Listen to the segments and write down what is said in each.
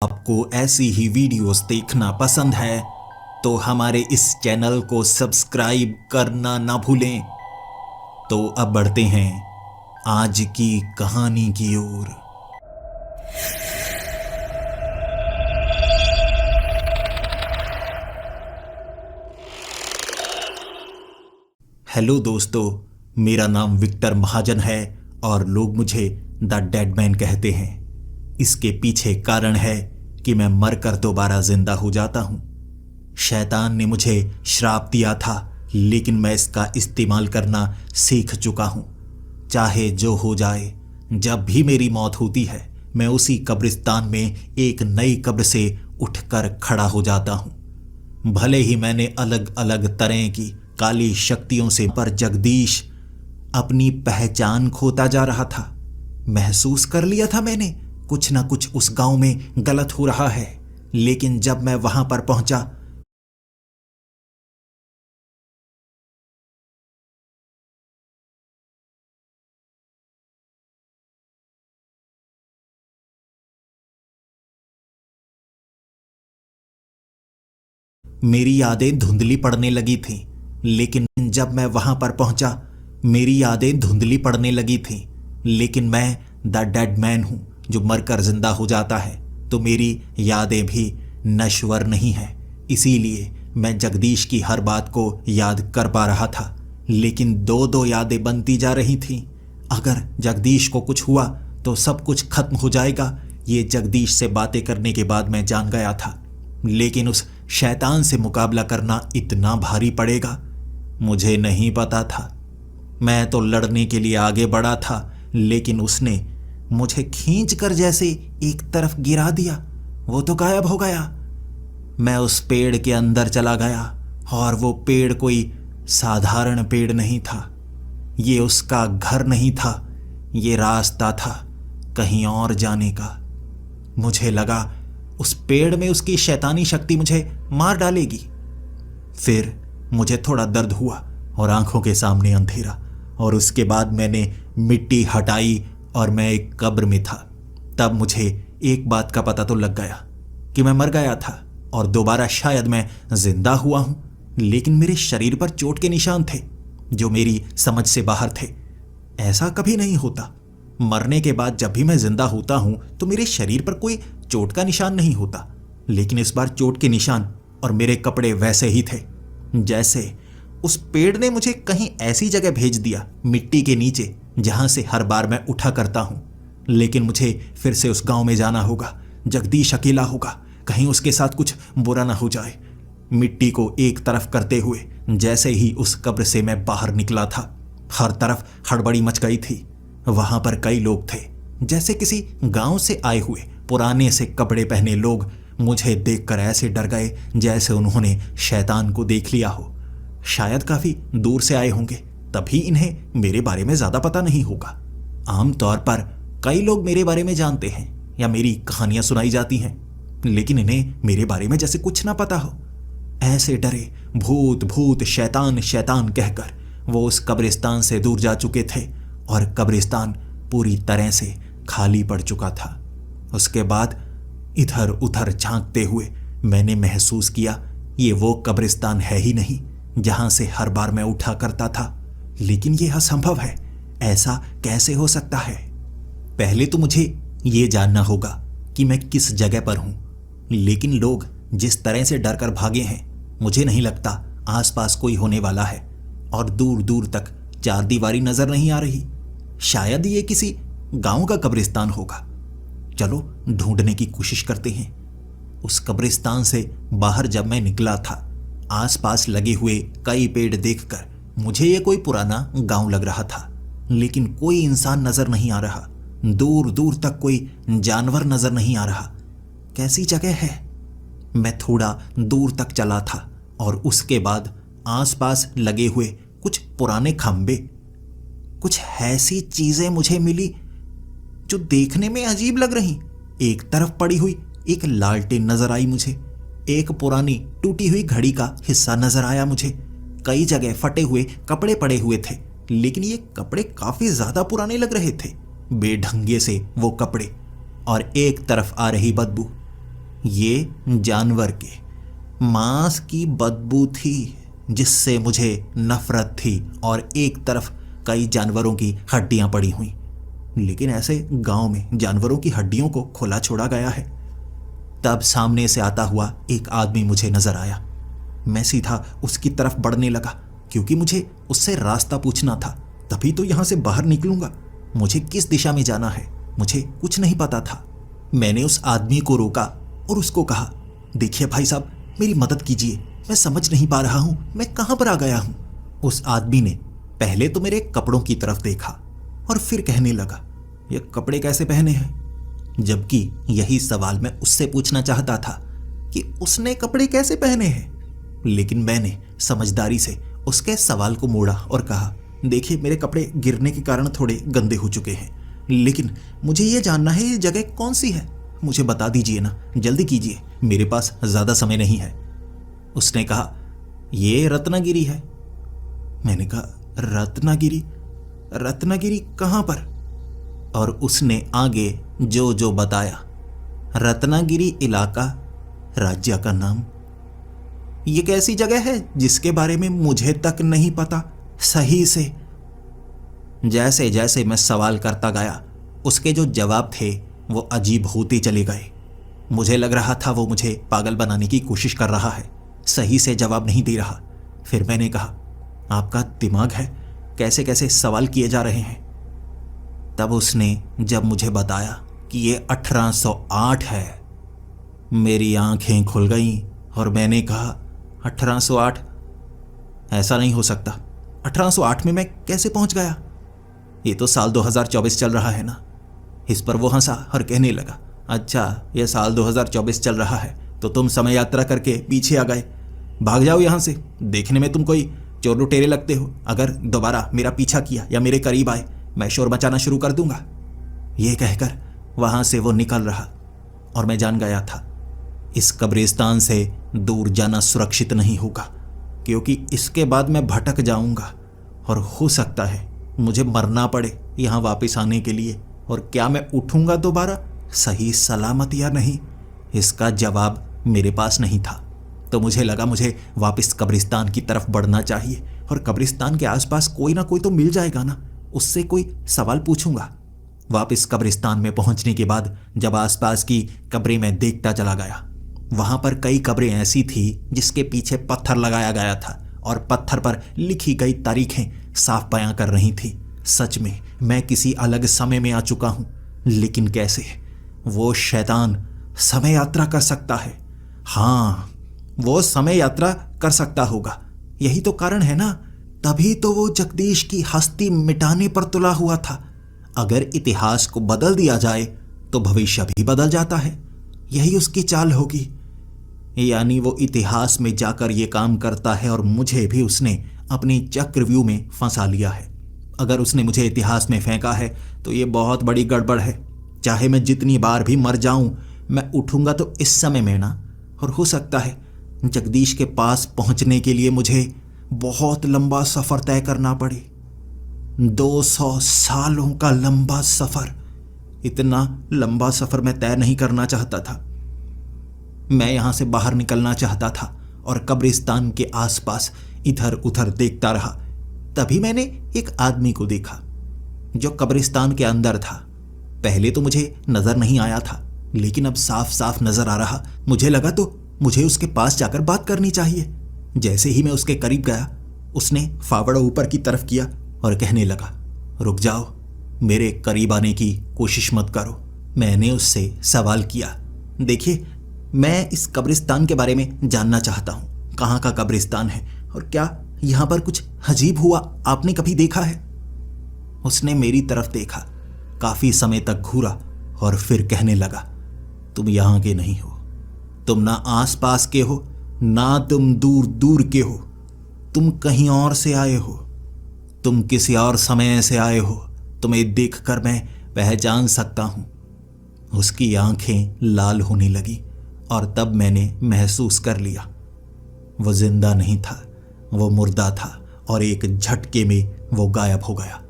आपको ऐसी ही वीडियोस देखना पसंद है तो हमारे इस चैनल को सब्सक्राइब करना ना भूलें। तो अब बढ़ते हैं आज की कहानी की ओर। हेलो दोस्तों, मेरा नाम विक्टर महाजन है और लोग मुझे द डेड मैन कहते हैं। इसके पीछे कारण है कि मैं मरकर दोबारा जिंदा हो जाता हूं। शैतान ने मुझे श्राप दिया था, लेकिन मैं इसका इस्तेमाल करना सीख चुका हूं। चाहे जो हो जाए, जब भी मेरी मौत होती है मैं उसी कब्रिस्तान में एक नई कब्र से उठकर खड़ा हो जाता हूं। भले ही मैंने अलग अलग तरह की काली शक्तियों से, पर जगदीश अपनी पहचान खोता जा रहा था। महसूस कर लिया था मैंने कुछ ना कुछ उस गांव में गलत हो रहा है। लेकिन जब मैं वहां पर पहुंचा, मेरी यादें धुंधली पड़ने लगी थीं। मेरी यादें धुंधली पड़ने लगी थीं। लेकिन मैं द डेड मैन हूं जो मरकर जिंदा हो जाता है, तो मेरी यादें भी नश्वर नहीं हैं। इसीलिए मैं जगदीश की हर बात को याद कर पा रहा था, लेकिन दो दो यादें बनती जा रही थीं। अगर जगदीश को कुछ हुआ तो सब कुछ खत्म हो जाएगा, ये जगदीश से बातें करने के बाद मैं जान गया था। लेकिन उस शैतान से मुकाबला करना इतना भारी पड़ेगा, मुझे नहीं पता था। मैं तो लड़ने के लिए आगे बढ़ा था, लेकिन उसने मुझे खींचकर जैसे एक तरफ गिरा दिया। वो तो गायब हो गया। मैं उस पेड़ के अंदर चला गया, और वो पेड़ कोई साधारण पेड़ नहीं था। ये उसका घर नहीं था, ये रास्ता था कहीं और जाने का। मुझे लगा उस पेड़ में उसकी शैतानी शक्ति मुझे मार डालेगी। फिर मुझे थोड़ा दर्द हुआ और आंखों के सामने अंधेरा, और उसके बाद मैंने मिट्टी हटाई और मैं एक कब्र में था। तब मुझे एक बात का पता तो लग गया कि मैं मर गया था और दोबारा शायद मैं जिंदा हुआ हूं। लेकिन मेरे शरीर पर चोट के निशान थे जो मेरी समझ से बाहर थे। ऐसा कभी नहीं होता। मरने के बाद जब भी मैं जिंदा होता हूं तो मेरे शरीर पर कोई चोट का निशान नहीं होता, लेकिन इस बार चोट के निशान और मेरे कपड़े वैसे ही थे जैसे उस पेड़ ने मुझे कहीं ऐसी जगह भेज दिया, मिट्टी के नीचे, जहां से हर बार मैं उठा करता हूं। लेकिन मुझे फिर से उस गांव में जाना होगा। जगदीश अकेला होगा, कहीं उसके साथ कुछ बुरा ना हो जाए। मिट्टी को एक तरफ करते हुए जैसे ही उस कब्र से मैं बाहर निकला था, हर तरफ हड़बड़ी मच गई थी। वहां पर कई लोग थे, जैसे किसी गांव से आए हुए पुराने से कपड़े पहने लोग। मुझे देखकर ऐसे डर गए जैसे उन्होंने शैतान को देख लिया हो। शायद काफी दूर से आए होंगे, तभी इन्हें मेरे बारे में ज्यादा पता नहीं होगा। आमतौर पर कई लोग मेरे बारे में जानते हैं या मेरी कहानियां सुनाई जाती हैं, लेकिन इन्हें मेरे बारे में जैसे कुछ ना पता हो। ऐसे डरे भूत भूत शैतान शैतान कहकर वो उस कब्रिस्तान से दूर जा चुके थे, और कब्रिस्तान पूरी तरह से खाली पड़ चुका था। उसके बाद इधर उधर झांकते हुए मैंने महसूस किया ये वो कब्रिस्तान है ही नहीं जहां से हर बार मैं उठा करता था। लेकिन यह असंभव है, ऐसा कैसे हो सकता है? पहले तो मुझे यह जानना होगा कि मैं किस जगह पर हूं। लेकिन लोग जिस तरह से डर कर भागे हैं, मुझे नहीं लगता आसपास कोई होने वाला है, और दूर दूर तक चार दीवारी नजर नहीं आ रही। शायद ये किसी गांव का कब्रिस्तान होगा। चलो ढूंढने की कोशिश करते हैं। उस कब्रिस्तान से बाहर जब मैं निकला था, आसपास लगे हुए कई पेड़ देखकर मुझे ये कोई पुराना गांव लग रहा था, लेकिन कोई इंसान नजर नहीं आ रहा। दूर दूर तक कोई जानवर नजर नहीं आ रहा। कैसी जगह है? मैं थोड़ा दूर तक चला था, और उसके बाद आसपास लगे हुए कुछ पुराने खंबे, कुछ ऐसी चीजें मुझे मिली जो देखने में अजीब लग रही। एक तरफ पड़ी हुई एक लालटेन नजर आई मुझे। एक पुरानी टूटी हुई घड़ी का हिस्सा नजर आया मुझे। कई जगह फटे हुए कपड़े पड़े हुए थे, लेकिन ये कपड़े काफी ज्यादा पुराने लग रहे थे, बेढंगे से वो कपड़े। और एक तरफ आ रही बदबू। ये जानवर के मांस की बदबू थी जिससे मुझे नफरत थी, और एक तरफ कई जानवरों की हड्डियां पड़ी हुई। लेकिन ऐसे गांव में जानवरों की हड्डियों को खुला छोड़ा गया है। तब सामने से आता हुआ एक आदमी मुझे नजर आया। मैं सीधा उसकी तरफ बढ़ने लगा क्योंकि मुझे उससे रास्ता पूछना था, तभी तो यहां से बाहर निकलूंगा। मुझे किस दिशा में जाना है मुझे कुछ नहीं पता था। मैंने उस आदमी को रोका और उसको कहा, देखिए भाई साहब, मेरी मदद कीजिए, मैं समझ नहीं पा रहा हूं मैं कहां पर आ गया हूं। उस आदमी ने पहले तो मेरे कपड़ों की तरफ देखा और फिर कहने लगा, ये कपड़े कैसे पहने हैं? जबकि यही सवाल मैं उससे पूछना चाहता था कि उसने कपड़े कैसे पहने हैं। लेकिन मैंने समझदारी से उसके सवाल को मोड़ा और कहा, देखिए मेरे कपड़े गिरने के कारण थोड़े गंदे हो चुके हैं, लेकिन मुझे ये जानना है ये जगह कौन सी है, मुझे बता दीजिए ना, जल्दी कीजिए, मेरे पास ज्यादा समय नहीं है। उसने कहा, ये रत्नागिरी है। मैंने कहा, रत्नागिरी? रत्नागिरी कहां पर? और उसने आगे जो जो बताया, रत्नागिरी इलाका, राज्य का नाम। ये कैसी जगह है जिसके बारे में मुझे तक नहीं पता सही से? जैसे जैसे मैं सवाल करता गया उसके जो जवाब थे वो अजीब होते चले गए। मुझे लग रहा था वो मुझे पागल बनाने की कोशिश कर रहा है, सही से जवाब नहीं दे रहा। फिर मैंने कहा, आपका दिमाग है, कैसे कैसे सवाल किए जा रहे हैं। तब उसने जब मुझे बताया कि ये 1808 है, मेरी आंखें खुल गईं और मैंने कहा, 1808? ऐसा नहीं हो सकता, 1808 में मैं कैसे पहुंच गया? ये तो साल 2024 चल रहा है ना। इस पर वो हंसा और कहने लगा, अच्छा ये साल 2024 चल रहा है तो तुम समय यात्रा करके पीछे आ गए, भाग जाओ यहाँ से, देखने में तुम कोई चोर लुटेरे लगते हो, अगर दोबारा मेरा पीछा किया या मेरे करीब आए मैं शोर मचाना शुरू कर दूंगा। ये कहकर वहां से वो निकल रहा और मैं जान गया था इस कब्रिस्तान से दूर जाना सुरक्षित नहीं होगा, क्योंकि इसके बाद मैं भटक जाऊंगा और हो सकता है मुझे मरना पड़े यहाँ वापस आने के लिए। और क्या मैं उठूंगा दोबारा सही सलामत या नहीं, इसका जवाब मेरे पास नहीं था। तो मुझे लगा मुझे वापस कब्रिस्तान की तरफ बढ़ना चाहिए, और कब्रिस्तान के आसपास कोई ना कोई तो मिल जाएगा ना, उससे कोई सवाल पूछूंगा। वापस कब्रिस्तान में पहुंचने के बाद जब आसपास की कब्रें मैं देखता चला गया, वहां पर कई कब्रें ऐसी थी जिसके पीछे पत्थर लगाया गया था और पत्थर पर लिखी गई तारीखें साफ बयां कर रही थी। सच में मैं किसी अलग समय में आ चुका हूं, लेकिन कैसे? वो शैतान समय यात्रा कर सकता है। हाँ, वो समय यात्रा कर सकता होगा, यही तो कारण है ना, तभी तो वो जगदीश की हस्ती मिटाने पर तुला हुआ था। अगर इतिहास को बदल दिया जाए तो भविष्य भी बदल जाता है, यही उसकी चाल होगी। यानी वो इतिहास में जाकर ये काम करता है और मुझे भी उसने अपनी चक्रव्यूह में फंसा लिया है। अगर उसने मुझे इतिहास में फेंका है तो ये बहुत बड़ी गड़बड़ है। चाहे मैं जितनी बार भी मर जाऊं, मैं उठूंगा तो इस समय में ना, और हो सकता है जगदीश के पास पहुंचने के लिए मुझे बहुत लंबा सफर तय करना पड़े। 200 सालों का लंबा सफर। इतना लंबा सफर मैं तय नहीं करना चाहता था। मैं यहां से बाहर निकलना चाहता था और कब्रिस्तान के आसपास इधर उधर देखता रहा। तभी मैंने एक आदमी को देखा जो कब्रिस्तान के अंदर था। पहले तो मुझे नजर नहीं आया था, लेकिन अब साफ साफ नजर आ रहा। मुझे लगा तो मुझे उसके पास जाकर बात करनी चाहिए। जैसे ही मैं उसके करीब गया, उसने फावड़ा ऊपर की तरफ किया और कहने लगा, रुक जाओ, मेरे करीब आने की कोशिश मत करो। मैंने उससे सवाल किया, देखिए मैं इस कब्रिस्तान के बारे में जानना चाहता हूँ, कहाँ का कब्रिस्तान है और क्या यहाँ पर कुछ अजीब हुआ आपने कभी देखा है? उसने मेरी तरफ देखा, काफी समय तक घूरा और फिर कहने लगा, तुम यहाँ के नहीं हो, तुम ना आस पास के हो, ना तुम दूर दूर के हो, तुम कहीं और से आए हो, तुम किसी और समय से आए हो, तुम्हें देखकर मैं पहचान सकता हूं। उसकी आंखें लाल होने लगी और तब मैंने महसूस कर लिया वो जिंदा नहीं था, वो मुर्दा था और एक झटके में वो गायब हो गया।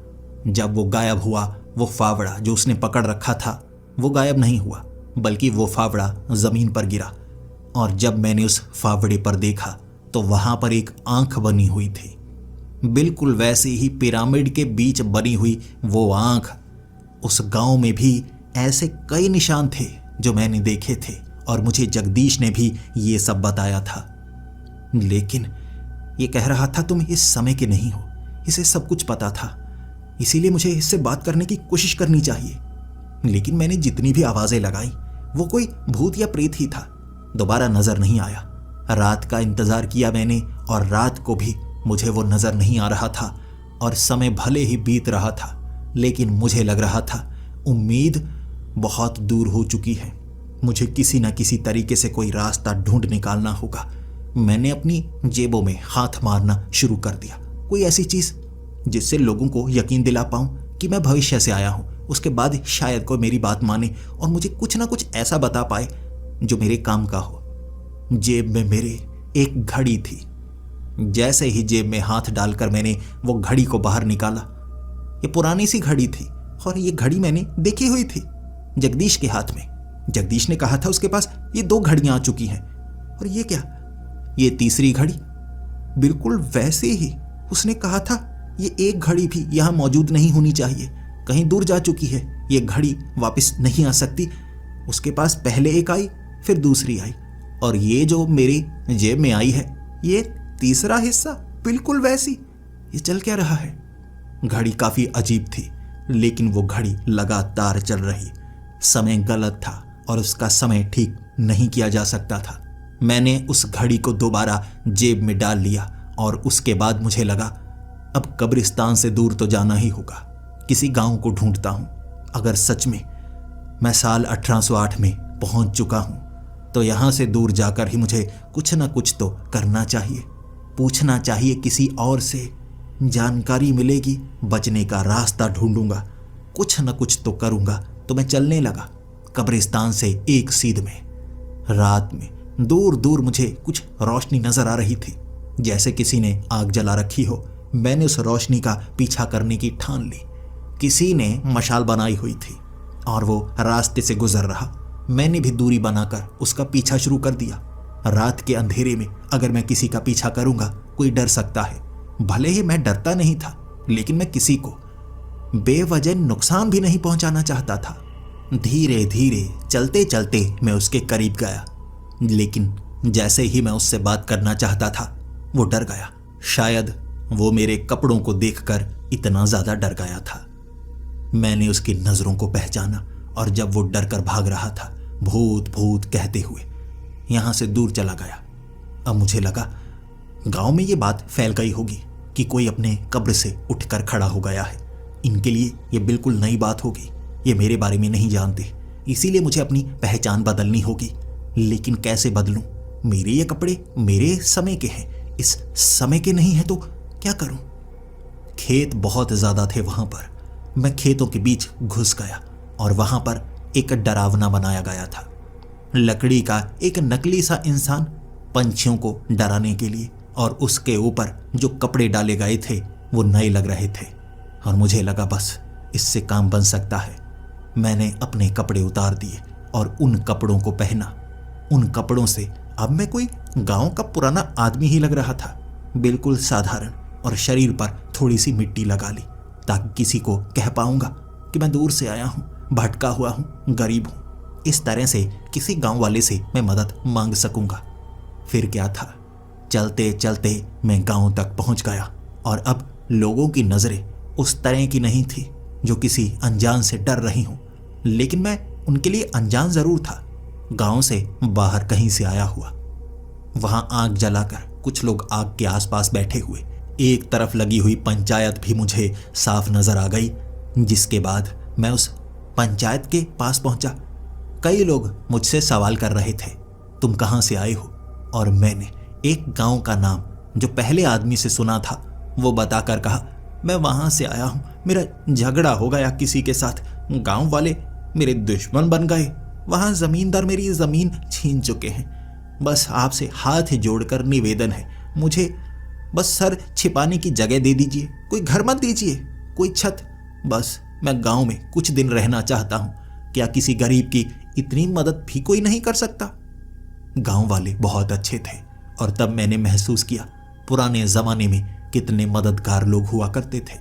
जब वो गायब हुआ, वो फावड़ा जो उसने पकड़ रखा था वो गायब नहीं हुआ, बल्कि वो फावड़ा जमीन पर गिरा, और जब मैंने उस फावड़े पर देखा तो वहां पर एक आंख बनी हुई थी। बिल्कुल वैसे ही पिरामिड के बीच बनी हुई वो आंख। उस गांव में भी ऐसे कई निशान थे जो मैंने देखे थे, और मुझे जगदीश ने भी ये सब बताया था। लेकिन ये कह रहा था तुम इस समय के नहीं हो, इसे सब कुछ पता था, इसीलिए मुझे इससे बात करने की कोशिश करनी चाहिए। लेकिन मैंने जितनी भी आवाजें लगाई वो कोई भूत या प्रेत ही था, दोबारा नजर नहीं आया। रात का इंतजार किया मैंने, और रात को भी मुझे वो नजर नहीं आ रहा था, और समय भले ही बीत रहा था, लेकिन मुझे लग रहा था उम्मीद बहुत दूर हो चुकी है। मुझे किसी न किसी तरीके से कोई रास्ता ढूंढ निकालना होगा। मैंने अपनी जेबों में हाथ मारना शुरू कर दिया, कोई ऐसी चीज जिससे लोगों को यकीन दिला पाऊं कि मैं भविष्य से आया हूं। उसके बाद शायद कोई मेरी बात माने और मुझे कुछ ना कुछ ऐसा बता पाए जो मेरे काम का हो। जेब में मेरे एक घड़ी थी। जैसे ही जेब में हाथ डालकर मैंने वो घड़ी को बाहर निकाला, ये पुरानी सी घड़ी थी, और ये घड़ी मैंने देखी हुई थी जगदीश के हाथ में। जगदीश ने कहा था उसके पास ये 2 घड़ियां आ चुकी हैं, और ये क्या, ये तीसरी घड़ी। बिल्कुल वैसे ही उसने कहा था ये एक घड़ी भी यहां मौजूद नहीं होनी चाहिए, कहीं दूर जा चुकी है, ये घड़ी वापस नहीं आ सकती। उसके पास पहले एक आई, फिर दूसरी आई, और ये जो मेरी जेब में आई है ये तीसरा हिस्सा बिल्कुल वैसी। ये चल क्या रहा है? घड़ी काफी अजीब थी, लेकिन वो घड़ी लगातार चल रही। समय गलत था और उसका समय ठीक नहीं किया जा सकता था। मैंने उस घड़ी को दोबारा जेब में डाल लिया, और उसके बाद मुझे लगा अब कब्रिस्तान से दूर तो जाना ही होगा। किसी गांव को ढूंढता हूं। अगर सच में मैं साल 1808 में पहुंच चुका हूं तो यहां से दूर जाकर ही मुझे कुछ ना कुछ तो करना चाहिए। पूछना चाहिए किसी और से, जानकारी मिलेगी, बचने का रास्ता ढूंढूंगा, कुछ न कुछ तो करूंगा। तो मैं चलने लगा कब्रिस्तान से एक सीध में। रात में दूर दूर मुझे कुछ रोशनी नजर आ रही थी, जैसे किसी ने आग जला रखी हो। मैंने उस रोशनी का पीछा करने की ठान ली। किसी ने मशाल बनाई हुई थी और वो रास्ते से गुजर रहा। मैंने भी दूरी बनाकर उसका पीछा शुरू कर दिया। रात के अंधेरे में अगर मैं किसी का पीछा करूंगा, कोई डर सकता है। भले ही मैं डरता नहीं था, लेकिन मैं किसी को बेवजह नुकसान भी नहीं पहुंचाना चाहता था। धीरे धीरे चलते चलते मैं उसके करीब गया, लेकिन जैसे ही मैं उससे बात करना चाहता था वो डर गया। शायद वो मेरे कपड़ों को देखकर इतना ज्यादा डर गया था। मैंने उसकी नजरों को पहचाना, और जब वो डर कर भाग रहा था भूत भूत कहते हुए, यहां से दूर चला गया। अब मुझे लगा गांव में ये बात फैल गई होगी कि कोई अपने कब्र से उठकर खड़ा हो गया है। इनके लिए ये बिल्कुल नई बात होगी, ये मेरे बारे में नहीं जानते, इसीलिए मुझे अपनी पहचान बदलनी होगी। लेकिन कैसे बदलूं? मेरे ये कपड़े मेरे समय के हैं, इस समय के नहीं है तो क्या करूं? खेत बहुत ज्यादा थे वहां पर। मैं खेतों के बीच घुस गया और वहां पर एक डरावना बनाया गया था। लकड़ी का एक नकली सा इंसान पंछियों को डराने के लिए, और उसके ऊपर जो कपड़े डाले गए थे वो नए लग रहे थे, और मुझे लगा बस इससे काम बन सकता है। मैंने अपने कपड़े उतार दिए और उन कपड़ों को पहना। उन कपड़ों से अब मैं कोई गांव का पुराना आदमी ही लग रहा था, बिल्कुल साधारण, और शरीर पर थोड़ी सी मिट्टी लगा ली ताकि किसी को कह पाऊंगा कि मैं दूर से आया हूं, भटका हुआ हूं, गरीब हूं। इस तरह से किसी गांव वाले से मैं मदद मांग सकूंगा। फिर क्या था, चलते चलते मैं गांव तक पहुंच गया, और अब लोगों की नजरें उस तरह की नहीं थी जो किसी अनजान से डर रही हूं, लेकिन मैं उनके लिए अनजान जरूर था, गांव से बाहर कहीं से आया हुआ। वहां आग जलाकर कुछ लोग आग के आसपास बैठे हुए, एक तरफ लगी हुई पंचायत भी मुझे साफ नजर आ गई। जिसके बाद मैं उस पंचायत के पास पहुंचा। कई लोग मुझसे सवाल कर रहे थे, तुम कहां से आए हो? और मैंने एक गांव का नाम जो पहले आदमी से सुना था वो बताकर कहा, मैं वहां से आया हूं, मेरा झगड़ा हो गया किसी के साथ, गांव वाले मेरे दुश्मन बन गए, वहां जमींदार मेरी जमीन छीन चुके हैं। बस आपसे हाथ जोड़कर निवेदन है, मुझे बस सर छिपाने की जगह दे दीजिए, कोई घर मत दीजिए, कोई छत, बस मैं गांव में कुछ दिन रहना चाहता हूं। क्या किसी गरीब की इतनी मदद भी कोई नहीं कर सकता? गांव वाले बहुत अच्छे थे और तब मैंने महसूस किया पुराने जमाने में कितने मददगार लोग हुआ करते थे।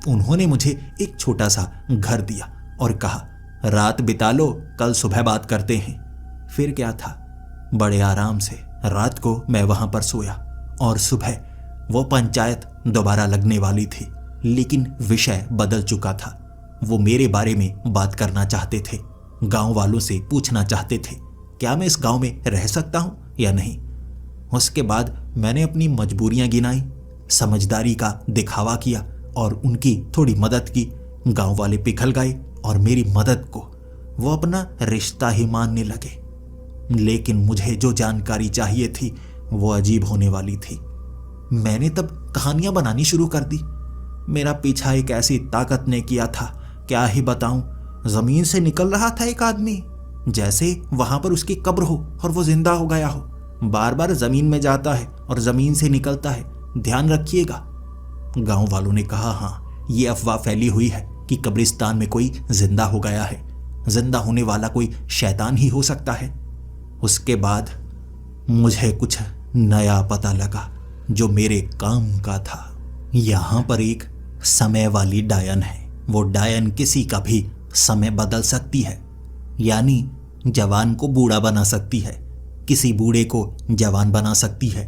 उन्होंने मुझे एक छोटा सा घर दिया और कहा, रात बिता लो, कल सुबह बात करते हैं। फिर क्या था, बड़े आराम से रात को मैं वहां पर सोया और सुबह वो पंचायत दोबारा लगने वाली थी, लेकिन विषय बदल चुका था। वो मेरे बारे में बात करना चाहते थे, गांव वालों से पूछना चाहते थे क्या मैं इस गांव में रह सकता हूं या नहीं। उसके बाद मैंने अपनी मजबूरियां गिनाई, समझदारी का दिखावा किया और उनकी थोड़ी मदद की। गांव वाले पिघल गए और मेरी मदद को वो अपना रिश्ता ही मानने लगे। लेकिन मुझे जो जानकारी चाहिए थी वो अजीब होने वाली थी। मैंने तब कहानियां बनानी शुरू कर दी। मेरा पीछा एक ऐसी ताकत ने किया था, क्या ही बताऊं। जमीन से निकल रहा था एक आदमी, जैसे वहां पर उसकी कब्र हो और वो जिंदा हो गया हो। बार बार जमीन में जाता है और जमीन से निकलता है, ध्यान रखिएगा। गांव वालों ने कहा, हाँ, ये अफवाह फैली हुई है कि कब्रिस्तान में कोई जिंदा हो गया है। जिंदा होने वाला कोई शैतान ही हो सकता है। उसके बाद मुझे कुछ नया पता लगा जो मेरे काम का था। यहां पर एक समय वाली डायन है। वो डायन किसी का भी समय बदल सकती है, यानी जवान को बूढ़ा बना सकती है, किसी बूढ़े को जवान बना सकती है,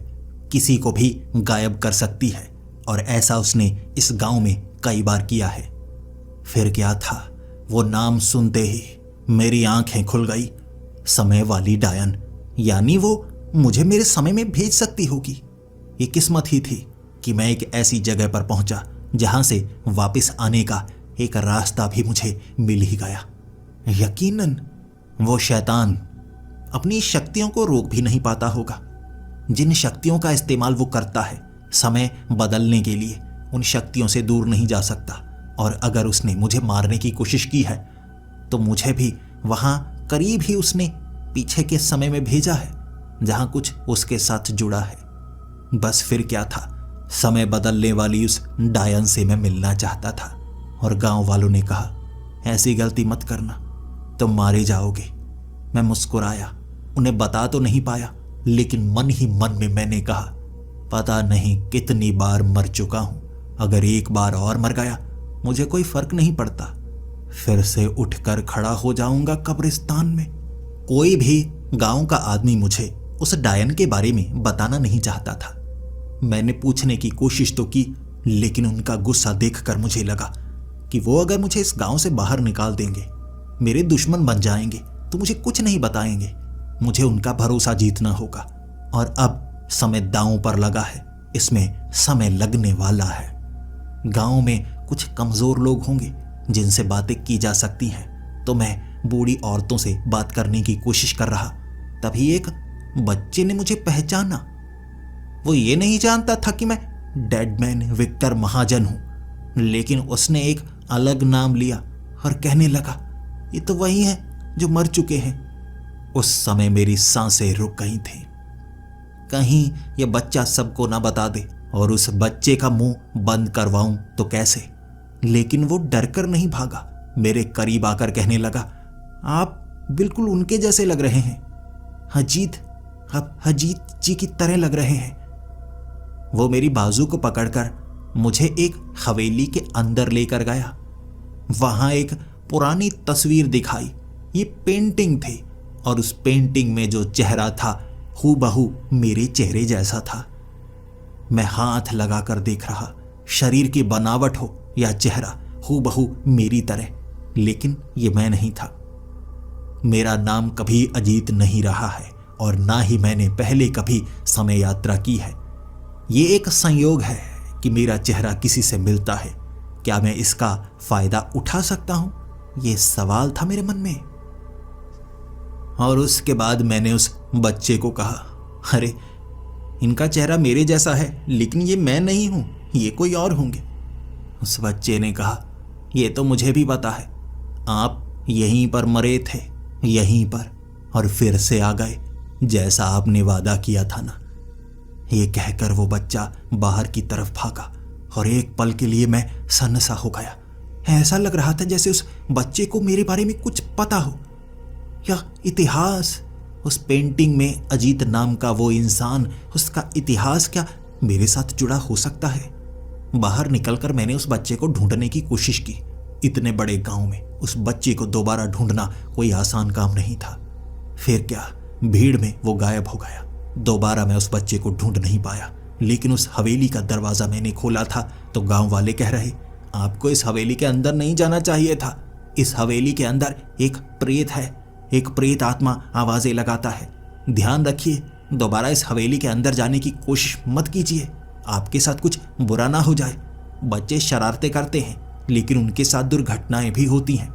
किसी को भी गायब कर सकती है। और ऐसा उसने इस गांव में कई बार किया है। फिर क्या था, वो नाम सुनते ही मेरी आंखें खुल गई। समय वाली डायन, यानी वो मुझे मेरे समय में भेज सकती होगी। ये किस्मत ही थी कि मैं एक ऐसी जगह पर पहुंचा जहां से वापस आने का एक रास्ता भी मुझे मिल ही गया। यकीनन वो शैतान अपनी शक्तियों को रोक भी नहीं पाता होगा। जिन शक्तियों का इस्तेमाल वो करता है समय बदलने के लिए, उन शक्तियों से दूर नहीं जा सकता। और अगर उसने मुझे मारने की कोशिश की है तो मुझे भी वहां करीब ही उसने पीछे के समय में भेजा है जहां कुछ उसके साथ जुड़ा है। बस फिर क्या था, समय बदलने वाली उस डायन से मैं मिलना चाहता था। और गांव वालों ने कहा, ऐसी गलती मत करना, तुम मारे जाओगे। मैं मुस्कुराया, उन्हें बता तो नहीं पाया, लेकिन मन ही मन में मैंने कहा, पता नहीं कितनी बार मर चुका हूं, अगर एक बार और मर गया मुझे कोई फर्क नहीं पड़ता। फिर से उठकर खड़ा हो जाऊंगा कब्रिस्तान में। कोई भी गांव का आदमी मुझे उस डायन के बारे में बताना नहीं चाहता था। मैंने पूछने की कोशिश तो की, लेकिन उनका गुस्सा देखकर मुझे लगा कि वो अगर मुझे इस गांव से बाहर निकाल देंगे, मेरे दुश्मन बन जाएंगे, तो मुझे कुछ नहीं बताएंगे। मुझे उनका भरोसा जीतना होगा। और अब समय दांव पर लगा है, इसमें समय लगने वाला है। गांव में कुछ कमजोर लोग होंगे जिनसे बातें की जा सकती हैं, तो मैं बूढ़ी औरतों से बात करने की कोशिश कर रहा। तभी एक बच्चे ने मुझे पहचाना। वो ये नहीं जानता था कि मैं डेडमैन विक्टर महाजन हूं, लेकिन उसने एक अलग नाम लिया और कहने लगा, ये तो वही है जो मर चुके हैं। उस समय मेरी सांसें रुक गई थी। कहीं ये बच्चा सबको ना बता दे और उस बच्चे का मुंह बंद करवाऊं तो कैसे। लेकिन वो डरकर नहीं भागा, मेरे करीब आकर कहने लगा, आप बिल्कुल उनके जैसे लग रहे हैं, हजीत जी की तरह लग रहे हैं। वो मेरी बाजू को पकड़कर मुझे एक हवेली के अंदर लेकर गया। वहां एक पुरानी तस्वीर दिखाई। ये पेंटिंग थी और उस पेंटिंग में जो चेहरा था हूबहू मेरे चेहरे जैसा था। मैं हाथ लगाकर देख रहा, शरीर की बनावट हो या चेहरा हूबहू मेरी तरह, लेकिन ये मैं नहीं था। मेरा नाम कभी अजीत नहीं रहा है और ना ही मैंने पहले कभी समय यात्रा की है। ये एक संयोग है कि मेरा चेहरा किसी से मिलता है। क्या मैं इसका फायदा उठा सकता हूं? ये सवाल था मेरे मन में। और उसके बाद मैंने उस बच्चे को कहा, अरे इनका चेहरा मेरे जैसा है, लेकिन ये मैं नहीं हूं, ये कोई और होंगे। उस बच्चे ने कहा, ये तो मुझे भी पता है, आप यहीं पर मरे थे, यहीं पर, और फिर से आ गए जैसा आपने वादा किया था ना। ये कहकर वो बच्चा बाहर की तरफ भागा और एक पल के लिए मैं सन्नसा हो गया। ऐसा लग रहा था जैसे उस बच्चे को मेरे बारे में कुछ पता हो, या इतिहास। उस पेंटिंग में अजीत नाम का वो इंसान, उसका इतिहास क्या मेरे साथ जुड़ा हो सकता है? बाहर निकलकर मैंने उस बच्चे को ढूंढने की कोशिश की। इतने बड़े गांव में उस बच्चे को दोबारा ढूंढना कोई आसान काम नहीं था। फिर क्या, भीड़ में वो गायब हो गया। दोबारा मैं उस बच्चे को ढूंढ नहीं पाया। लेकिन उस हवेली का दरवाजा मैंने खोला था तो गांव वाले कह रहे, आपको इस हवेली के अंदर नहीं जाना चाहिए था। इस हवेली के अंदर एक प्रेत है, एक प्रेत आत्मा आवाजें लगाता है। ध्यान रखिए, दोबारा इस हवेली के अंदर जाने की कोशिश मत कीजिए, आपके साथ कुछ बुरा ना हो जाए। बच्चे शरारतें करते हैं, लेकिन उनके साथ दुर्घटनाएं भी होती हैं।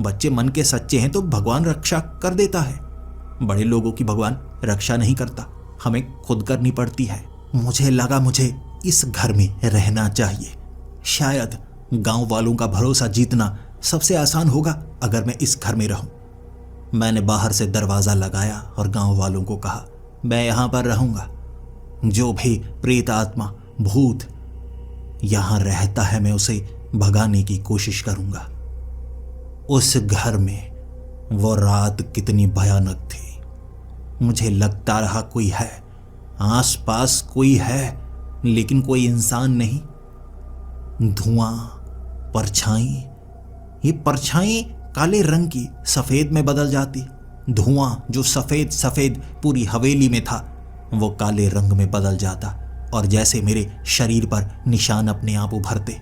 बच्चे मन के सच्चे हैं तो भगवान रक्षा कर देता है। बड़े लोगों की भगवान रक्षा नहीं करता, हमें खुद करनी पड़ती है। मुझे लगा मुझे इस घर में रहना चाहिए। शायद गांव वालों का भरोसा जीतना सबसे आसान होगा अगर मैं इस घर में रहूं। मैंने बाहर से दरवाजा लगाया और गांव वालों को कहा, मैं यहां पर रहूंगा। जो भी प्रेत आत्मा, भूत यहां रहता है, मैं उसे भगाने की कोशिश करूंगा। उस घर में वो रात कितनी भयानक थी। मुझे लगता रहा कोई है, आसपास कोई है, लेकिन कोई इंसान नहीं। धुआं, परछाई, ये परछाई काले रंग की सफेद में बदल जाती। धुआं जो सफेद सफेद पूरी हवेली में था, वो काले रंग में बदल जाता और जैसे मेरे शरीर पर निशान अपने आप उभरते।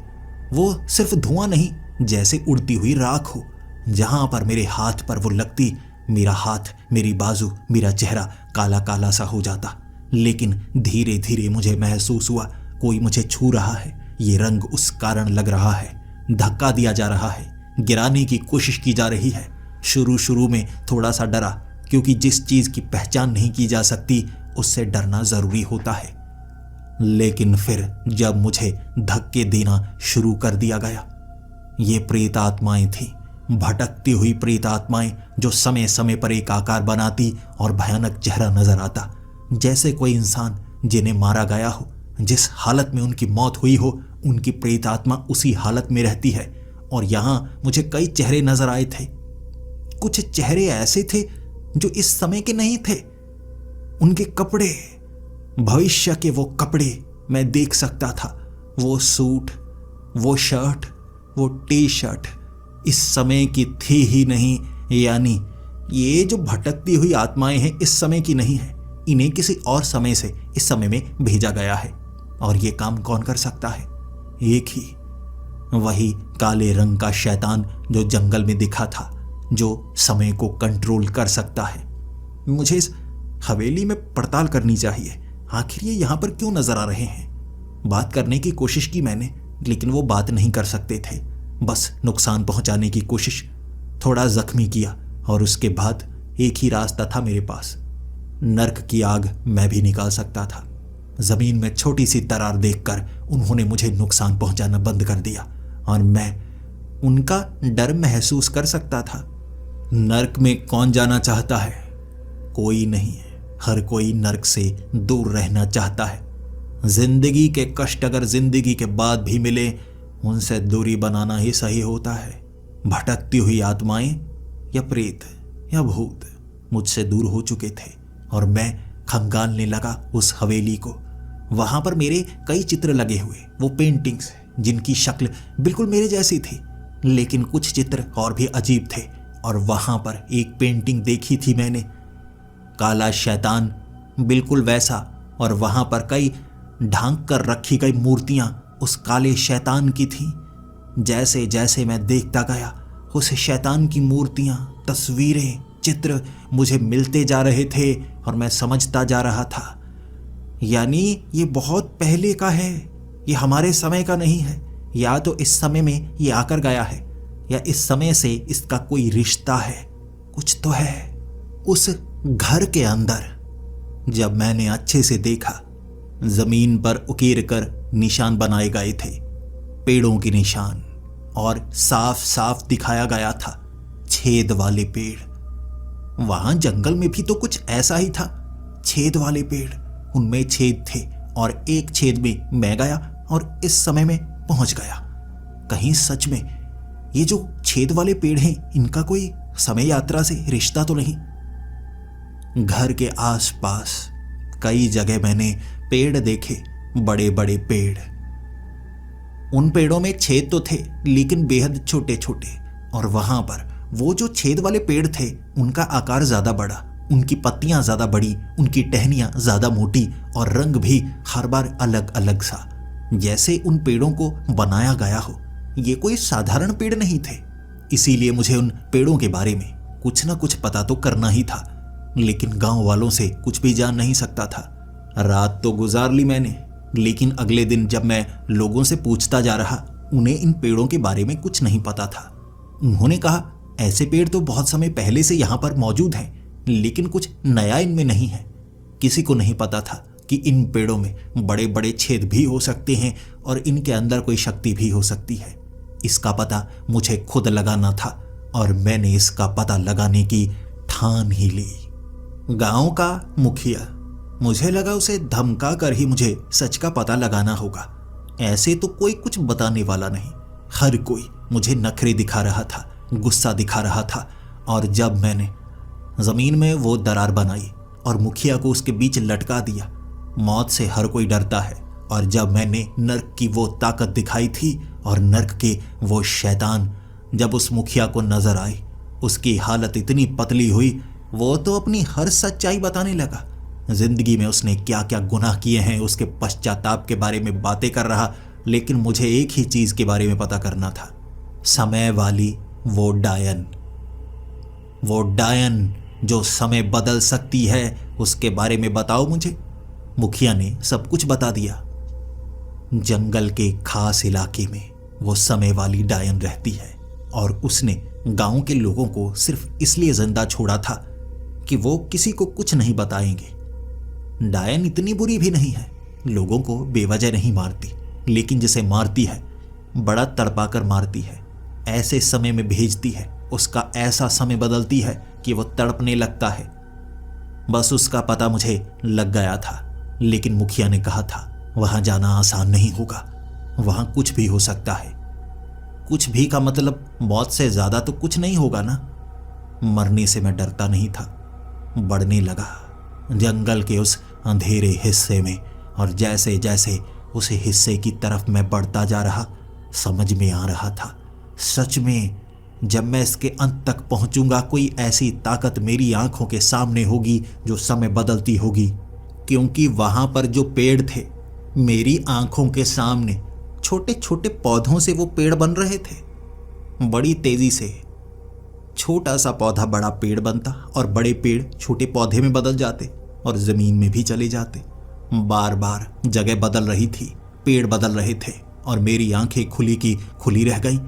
वो सिर्फ धुआं नहीं, जैसे उड़ती हुई राख हो। जहां पर मेरे हाथ पर वो लगती, मेरा हाथ, मेरी बाजू, मेरा चेहरा काला काला सा हो जाता। लेकिन धीरे धीरे मुझे महसूस हुआ कोई मुझे छू रहा है। ये रंग उस कारण लग रहा है, धक्का दिया जा रहा है, गिराने की कोशिश की जा रही है। शुरू में थोड़ा सा डरा, क्योंकि जिस चीज की पहचान नहीं की जा सकती उससे डरना जरूरी होता है। लेकिन फिर जब मुझे धक्के देना शुरू कर दिया गया, ये प्रेत आत्माएं थी, भटकती हुई प्रेत आत्माएं जो समय समय पर एक आकार बनाती और भयानक चेहरा नजर आता, जैसे कोई इंसान जिन्हें मारा गया हो। जिस हालत में उनकी मौत हुई हो, उनकी प्रेत आत्मा उसी हालत में रहती है। और यहां मुझे कई चेहरे नजर आए थे। कुछ चेहरे ऐसे थे जो इस समय के नहीं थे। उनके कपड़े, भविष्य के वो कपड़े मैं देख सकता था। वो सूट, वो शर्ट, वो टी शर्ट इस समय की थी ही नहीं। यानी ये जो भटकती हुई आत्माएं हैं, इस समय की नहीं है। इन्हें किसी और समय से इस समय में भेजा गया है। और ये काम कौन कर सकता है? एक ही, वही काले रंग का शैतान जो जंगल में दिखा था, जो समय को कंट्रोल कर सकता है। मुझे इस हवेली में पड़ताल करनी चाहिए। आखिर ये यहां पर क्यों नजर आ रहे हैं? बात करने की कोशिश की मैंने, लेकिन वो बात नहीं कर सकते थे। बस नुकसान पहुंचाने की कोशिश, थोड़ा जख्मी किया और उसके बाद एक ही रास्ता था मेरे पास। नर्क की आग मैं भी निकाल सकता था। जमीन में छोटी सी दरार देखकर उन्होंने मुझे नुकसान पहुंचाना बंद कर दिया और मैं उनका डर महसूस कर सकता था। नर्क में कौन जाना चाहता है? कोई नहीं है। हर कोई नर्क से दूर रहना चाहता है। जिंदगी के कष्ट अगर जिंदगी के बाद भी मिले, उनसे दूरी बनाना ही सही होता है। भटकती हुई आत्माएं या प्रेत या भूत मुझसे दूर हो चुके थे और मैं खंगालने लगा उस हवेली को। वहां पर मेरे कई चित्र लगे हुए, वो पेंटिंग्स जिनकी शक्ल बिल्कुल मेरे जैसी थी, लेकिन कुछ चित्र और भी अजीब थे। और वहां पर एक पेंटिंग देखी थी मैंने, काला शैतान बिल्कुल वैसा, और वहां पर कई ढांक कर रखी गई मूर्तियां उस काले शैतान की थीं। जैसे जैसे मैं देखता गया, उस शैतान की मूर्तियां, तस्वीरें, चित्र मुझे मिलते जा रहे थे और मैं समझता जा रहा था, यानी ये बहुत पहले का है, ये हमारे समय का नहीं है। या तो इस समय में ये आकर गया है, या इस समय से इसका कोई रिश्ता है, कुछ तो है। उस घर के अंदर जब मैंने अच्छे से देखा, जमीन पर उकेर कर निशान बनाए गए थे, पेड़ों के निशान, और साफ साफ दिखाया गया था छेद वाले पेड़। वहां जंगल में भी तो कुछ ऐसा ही था, छेद वाले पेड़, उनमें छेद थे और एक छेद में मैं गया और इस समय में पहुंच गया। कहीं सच में ये जो छेद वाले पेड़ हैं, इनका कोई समय यात्रा से रिश्ता तो नहीं? घर के आसपास कई जगह मैंने पेड़ देखे, बड़े बड़े पेड़। उन पेड़ों में छेद तो थे लेकिन बेहद छोटे छोटे, और वहां पर वो जो छेद वाले पेड़ थे उनका आकार ज्यादा बड़ा, उनकी पत्तियां ज्यादा बड़ी, उनकी टहनियां ज्यादा मोटी, और रंग भी हर बार अलग अलग सा, जैसे उन पेड़ों को बनाया गया हो। ये कोई साधारण पेड़ नहीं थे, इसीलिए मुझे उन पेड़ों के बारे में कुछ ना कुछ पता तो करना ही था, लेकिन गांव वालों से कुछ भी जान नहीं सकता था। रात तो गुजार ली मैंने, लेकिन अगले दिन जब मैं लोगों से पूछता जा रहा, उन्हें इन पेड़ों के बारे में कुछ नहीं पता था। उन्होंने कहा, ऐसे पेड़ तो बहुत समय पहले से यहाँ पर मौजूद हैं, लेकिन कुछ नया इनमें नहीं है। किसी को नहीं पता था कि इन पेड़ों में बड़े बड़े छेद भी हो सकते हैं और इनके अंदर कोई शक्ति भी हो सकती है। इसका पता मुझे खुद लगाना था, और मैंने इसका पता लगाने की ठान ही ली। गांव का मुखिया, मुझे लगा उसे धमका कर ही मुझे सच का पता लगाना होगा। ऐसे तो कोई कुछ बताने वाला नहीं। हर कोई मुझे नखरे दिखा रहा था, गुस्सा दिखा रहा था, और जब मैंने जमीन में वो दरार बनाई और मुखिया को उसके बीच लटका दिया, मौत से हर कोई डरता है, और जब मैंने नर्क की वो ताकत दिखाई थी और नर्क के वो शैतान जब उस मुखिया को नजर आए, उसकी हालत इतनी पतली हुई, वो तो अपनी हर सच्चाई बताने लगा। जिंदगी में उसने क्या क्या गुनाह किए हैं उसके पश्चाताप के बारे में बातें कर रहा, लेकिन मुझे एक ही चीज के बारे में पता करना था, समय वाली वो डायन। वो डायन जो समय बदल सकती है, उसके बारे में बताओ मुझे। मुखिया ने सब कुछ बता दिया। जंगल के खास इलाके में वो समय वाली डायन रहती है, और उसने गांव के लोगों को सिर्फ इसलिए जिंदा छोड़ा था कि वो किसी को कुछ नहीं बताएंगे। डायन इतनी बुरी भी नहीं है, लोगों को बेवजह नहीं मारती, लेकिन जिसे मारती है बड़ा तड़पा कर मारती है, ऐसे समय में भेजती है, उसका ऐसा समय बदलती है कि वो तड़पने लगता है। बस उसका पता मुझे लग गया था, लेकिन मुखिया ने कहा था वहां जाना आसान नहीं होगा, वहां कुछ भी हो सकता है। कुछ भी का मतलब मौत से ज्यादा तो कुछ नहीं होगा ना। मरने से मैं डरता नहीं था, बढ़ने लगा जंगल के उस अंधेरे हिस्से में, और जैसे जैसे उस हिस्से की तरफ मैं बढ़ता जा रहा, समझ में आ रहा था सच में जब मैं इसके अंत तक पहुंचूंगा, कोई ऐसी ताकत मेरी आंखों के सामने होगी जो समय बदलती होगी। क्योंकि वहां पर जो पेड़ थे, मेरी आंखों के सामने छोटे छोटे पौधों से वो पेड़ बन रहे थे। बड़ी तेजी से छोटा सा पौधा बड़ा पेड़ बनता, और बड़े पेड़ छोटे पौधे में बदल जाते और जमीन में भी चले जाते। बार बार जगह बदल रही थी, पेड़ बदल रहे थे, और मेरी आंखें खुली की खुली रह गईं।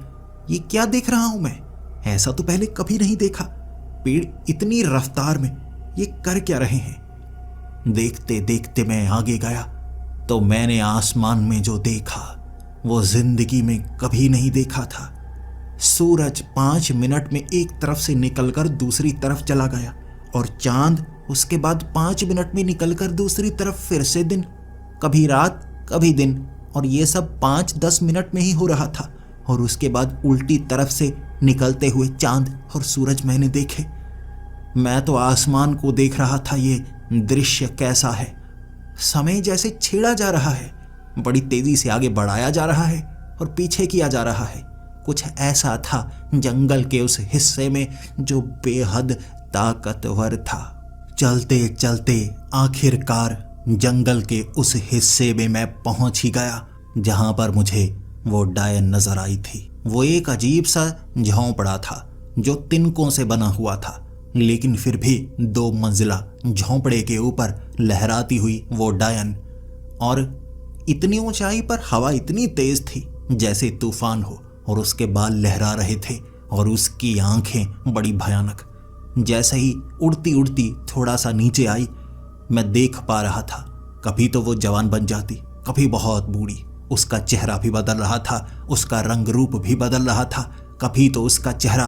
ये क्या देख रहा हूं मैं? ऐसा तो पहले कभी नहीं देखा। पेड़ इतनी रफ्तार में ये कर क्या रहे हैं? देखते देखते मैं आगे गया तो मैंने आसमान में जो देखा वो जिंदगी में कभी नहीं देखा था। सूरज 5 मिनट में एक तरफ से निकलकर दूसरी तरफ चला गया, और चांद उसके बाद 5 मिनट में निकलकर दूसरी तरफ फिर से दिन, कभी रात कभी दिन, और ये सब 5-10 मिनट में ही हो रहा था। और उसके बाद उल्टी तरफ से निकलते हुए चांद और सूरज मैंने देखे। मैं तो आसमान को देख रहा था, ये दृश्य कैसा है। समय जैसे छेड़ा जा रहा है, बड़ी तेजी से आगे बढ़ाया जा रहा है और पीछे किया जा रहा है। कुछ ऐसा था जंगल के उस हिस्से में जो बेहद ताकतवर था। चलते चलते आखिरकार जंगल के उस हिस्से में मैं पहुंच ही गया जहां पर मुझे वो डायन नजर आई थी। वो एक अजीब सा झोंपड़ा था जो तिनकों से बना हुआ था, लेकिन फिर भी 2 मंजिला झोंपड़े के ऊपर लहराती हुई वो डायन, और इतनी ऊंचाई पर हवा इतनी तेज थी जैसे तूफान हो, और उसके बाल लहरा रहे थे और उसकी आंखें बड़ी भयानक। जैसे ही उड़ती उड़ती थोड़ा सा नीचे आई, मैं देख पा रहा था कभी तो वो जवान बन जाती, कभी बहुत बूढ़ी। उसका चेहरा भी बदल रहा था, उसका रंग रूप भी बदल रहा था। कभी तो उसका चेहरा